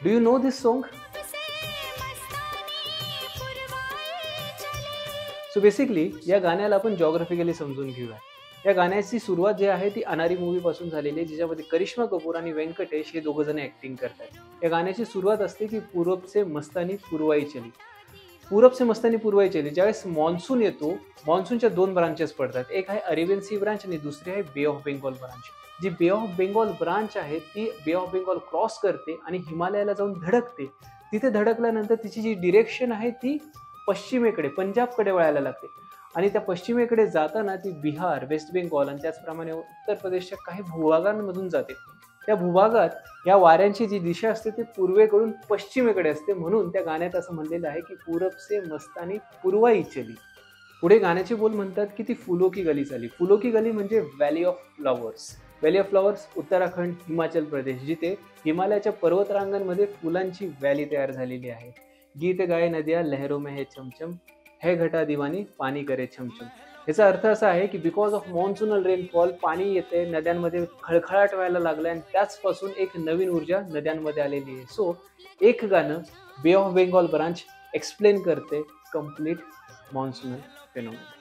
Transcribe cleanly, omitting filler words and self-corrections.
Do you know this song? So basically या गाण्याला आपण जॉग्राफिकली समजून घेऊया. या गाण्याची सुरुवात जी आहे ती अनारी मूव्ही पासून झालेली आहे, जिच्यामध्ये करिश्मा कपूर आणि व्यंकटेश हे दोघं जण ऍक्टिंग करतात. या गाण्याची सुरुवात असते की पूरब से मस्तानी पूर्वाई चली. पूरब से मस्तानी पूर्वाई चली. ज्यावेळेस मान्सून येतो, मान्सूनच्या दोन ब्रांचेस पडतात. एक आहे अरेबियन सी ब्रांच आणि दुसरी आहे बे ऑफ बेंगॉल ब्रांच. जी बे ऑफ बेंगॉल ब्रांच आहे ती बे ऑफ बेंगॉल क्रॉस करते आणि हिमालयाला जाऊन धडकते. तिथे धडकल्यानंतर तिची जी डिरेक्शन आहे ती पश्चिमेकडे, पंजाबकडे वळायला लागते आणि त्या पश्चिमेकडे जाताना ती बिहार, वेस्ट बेंगॉल आणि त्याचप्रमाणे उत्तर प्रदेशच्या काही भूभागांमधून जाते. त्या भूभागात या वाऱ्यांची जी दिशा असते ती पूर्वेकडून पश्चिमेकडे असते. म्हणून त्या गाण्यात असं म्हणलेलं आहे की पूरब से मस्तानी पूर्वाई चली. पुढे गाण्याचे बोल म्हणतात की ती फुलो की गली चाली. फुलो की गली म्हणजे valley of flowers. Valley of flowers Uttarakhand, Himachal Pradesh, जिथे हिमालयाच्या पर्वतरांगांमध्ये फुलांची व्हॅली तयार झालेली आहे. गीत गाए नद्या लहरों में है चमचम, है घटा दिवानी पाणी करे छमछम. याचा अर्थ असा आहे की बिकॉज ऑफ मॉन्सूनल रेनफॉल पाणी येते, नद्यांमध्ये खळखळाट व्हायला लागला आणि त्याचपासून एक नवीन ऊर्जा नद्यांमध्ये आलेली आहे. सो एक गाणं बे ऑफ बेंगॉल ब्रांच एक्सप्लेन करते कम्प्लीट मॉन्सूनल फेनॉमेनॉन.